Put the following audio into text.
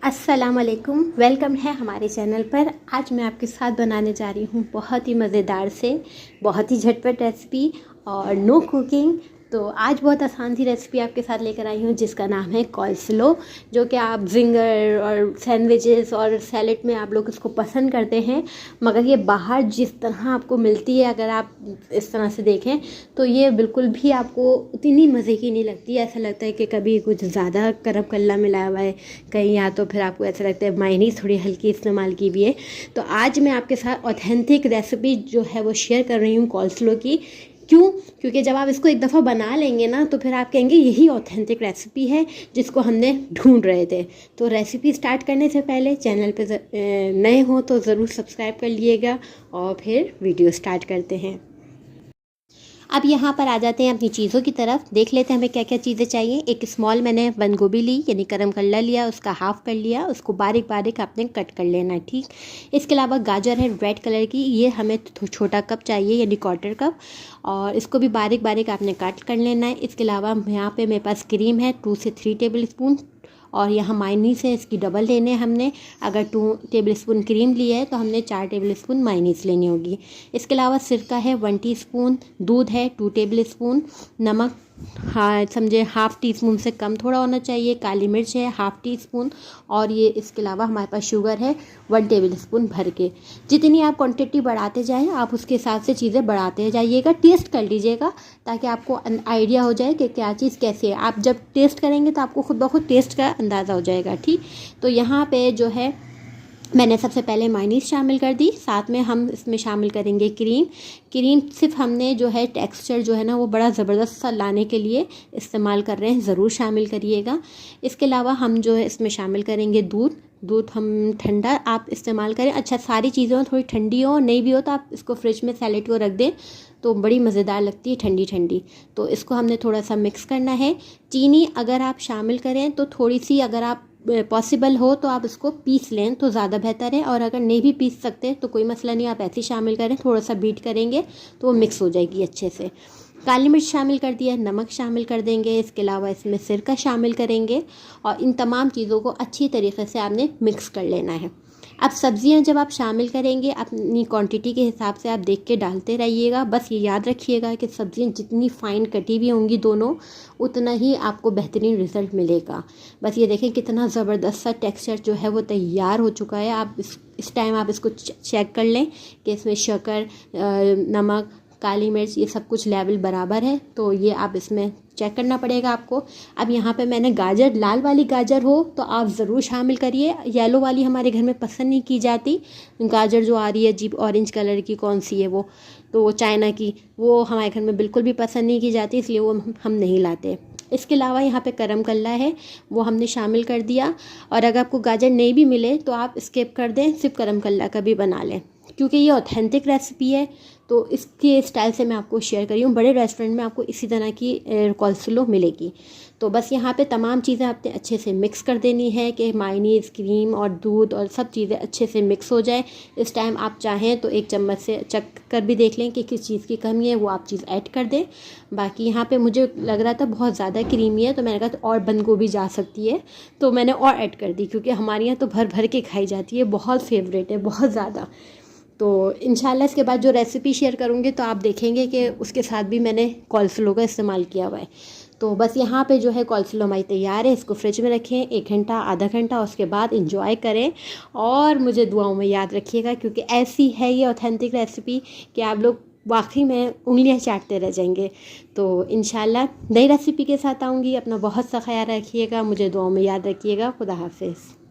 अस्सलाम वालेकुम, वेलकम है हमारे चैनल पर। आज मैं आपके साथ बनाने जा रही हूँ बहुत ही मज़ेदार से बहुत ही झटपट रेसिपी और नो कुकिंग। तो आज बहुत आसान सी रेसिपी आपके साथ लेकर आई हूँ जिसका नाम है कॉल्स्लो, जो कि आप जिंगर और सैंडविचेस और सैलेड में आप लोग इसको पसंद करते हैं। मगर ये बाहर जिस तरह आपको मिलती है, अगर आप इस तरह से देखें तो ये बिल्कुल भी आपको उतनी मज़े की नहीं लगती। ऐसा लगता है कि कभी कुछ ज़्यादा करब कल्ला मिलाया हुआ है कहीं, या तो फिर आपको ऐसा लगता है मायनीज़ थोड़ी हल्की इस्तेमाल की हुई है। तो आज मैं आपके साथ ऑथेंटिक रेसिपी जो है वो शेयर कर रही हूँ कॉल्स्लो की। क्यों? क्योंकि जब आप इसको एक दफ़ा बना लेंगे ना तो फिर आप कहेंगे यही ऑथेंटिक रेसिपी है जिसको हमने ढूंढ रहे थे। तो रेसिपी स्टार्ट करने से पहले चैनल पे नए हो तो ज़रूर सब्सक्राइब कर लिएगा और फिर वीडियो स्टार्ट करते हैं। अब यहाँ पर आ जाते हैं अपनी चीज़ों की तरफ। देख लेते हैं हमें क्या क्या चीज़ें चाहिए। एक स्मॉल मैंने बंद गोभी ली, यानी करम कल्ला लिया, उसका हाफ़ कर लिया, उसको बारीक बारीक आपने कट कर लेना है, ठीक। इसके अलावा गाजर है रेड कलर की, ये हमें छोटा कप चाहिए यानी क्वार्टर कप, और इसको भी बारीक बारीक आपने कट कर लेना है। इसके अलावा यहाँ पे मेरे पास क्रीम है 2 से 3 टेबल स्पून, और यहाँ मायनीस है इसकी डबल लेने हैं हमने। अगर 2 टेबल स्पून क्रीम लिया है तो हमने 4 टेबल स्पून मायनीस लेनी होगी। इसके अलावा सिरका है 1 टीस्पून, दूध है 2 टेबल स्पून, नमक हाँ समझे हाफ़ टी स्पून से कम थोड़ा होना चाहिए, काली मिर्च है हाफ़ टी स्पून, और ये इसके अलावा हमारे पास शुगर है 1 टेबल स्पून भर के। जितनी आप क्वांटिटी बढ़ाते जाएं आप उसके हिसाब से चीज़ें बढ़ाते जाइएगा। टेस्ट कर लीजिएगा ताकि आपको आइडिया हो जाए कि क्या चीज़ कैसे है। आप जब टेस्ट करेंगे तो आपको खुद ब खुद टेस्ट का अंदाज़ा हो जाएगा, ठीक। तो यहाँ पे जो है मैंने सबसे पहले मायनीस शामिल कर दी, साथ में हम इसमें शामिल करेंगे क्रीम। क्रीम सिर्फ हमने जो है टेक्सचर जो है ना वो बड़ा ज़बरदस्त सा लाने के लिए इस्तेमाल कर रहे हैं, ज़रूर शामिल करिएगा। इसके अलावा हम जो है इसमें शामिल करेंगे दूध। दूध हम ठंडा आप इस्तेमाल करें। अच्छा, सारी चीज़ें थोड़ी ठंडी हो, नहीं भी हो तो आप इसको फ्रिज में सैलेड को रख दें तो बड़ी मज़ेदार लगती है ठंडी ठंडी। तो इसको हमने थोड़ा सा मिक्स करना है। चीनी अगर आप शामिल करें तो थोड़ी सी, अगर आप पॉसिबल हो तो आप इसको पीस लें तो ज़्यादा बेहतर है, और अगर नहीं भी पीस सकते तो कोई मसला नहीं, आप ऐसे ही शामिल करें, थोड़ा सा बीट करेंगे तो वो मिक्स हो जाएगी अच्छे से। काली मिर्च शामिल कर दिया, नमक शामिल कर देंगे, इसके अलावा इसमें सिरका शामिल करेंगे, और इन तमाम चीज़ों को अच्छी तरीके से आपने मिक्स कर लेना है। अब सब्ज़ियां जब आप शामिल करेंगे अपनी क्वांटिटी के हिसाब से आप देख के डालते रहिएगा। बस ये याद रखिएगा कि सब्ज़ियां जितनी फ़ाइन कटी हुई होंगी दोनों, उतना ही आपको बेहतरीन रिज़ल्ट मिलेगा। बस ये देखें कितना ज़बरदस्त सा टेक्सचर जो है वो तैयार हो चुका है। आप इस टाइम आप इसको चेक कर लें कि इसमें शक्कर, नमक, काली मिर्च ये सब कुछ लेवल बराबर है, तो ये आप इसमें चेक करना पड़ेगा आपको। अब यहाँ पे मैंने गाजर, लाल वाली गाजर हो तो आप ज़रूर शामिल करिए, येलो वाली हमारे घर में पसंद नहीं की जाती। गाजर जो आ रही है अजीब ऑरेंज कलर की, कौन सी है वो, तो चाइना की, वो हमारे घर में बिल्कुल भी पसंद नहीं की जाती, इसलिए वो हम नहीं लाते। इसके अलावा यहाँ पे करम कल्ला है, वो हमने शामिल कर दिया। और अगर आपको गाजर नहीं भी मिले तो आप स्किप कर दें, सिर्फ करम कल्ला का भी बना लें, क्योंकि ये ऑथेंटिक रेसिपी है तो इसके स्टाइल से मैं आपको शेयर करी हूँ। बड़े रेस्टोरेंट में आपको इसी तरह की कॉल्स्लो मिलेगी। तो बस यहाँ पे तमाम चीज़ें आपने अच्छे से मिक्स कर देनी है कि मायनीज़, क्रीम और दूध और सब चीज़ें अच्छे से मिक्स हो जाए। इस टाइम आप चाहें तो 1 चम्मच से चख कर भी देख लें कि किस चीज़ की कमी है, वो आप चीज़ ऐड कर दें। बाकी यहाँ पे मुझे लग रहा था बहुत ज़्यादा क्रीमी है तो मैंने कहा तो और बंद गोभी जा सकती है, तो मैंने और ऐड कर दी, क्योंकि हमारे यहाँ तो भर भर के खाई जाती है, बहुत फेवरेट है, बहुत ज़्यादा। तो इंशाल्लाह इसके बाद जो रेसिपी शेयर करूँगी तो आप देखेंगे कि उसके साथ भी मैंने कॉल्स्लो का इस्तेमाल किया हुआ है। तो बस यहाँ पे जो है कॉल्स्लो हमारी तैयार है। इसको फ्रिज में रखें 1 घंटा, आधा घंटा, उसके बाद इंजॉय करें और मुझे दुआओं में याद रखिएगा, क्योंकि ऐसी है ये ऑथेंटिक रेसिपी कि आप लोग वाकई में उंगलियां चाटते रह जाएंगे। तो इंशाल्लाह नई रेसिपी के साथ आऊँगी। अपना बहुत सा ख्याल रखिएगा, मुझे दुआओं में याद रखिएगा। खुदा हाफिज़।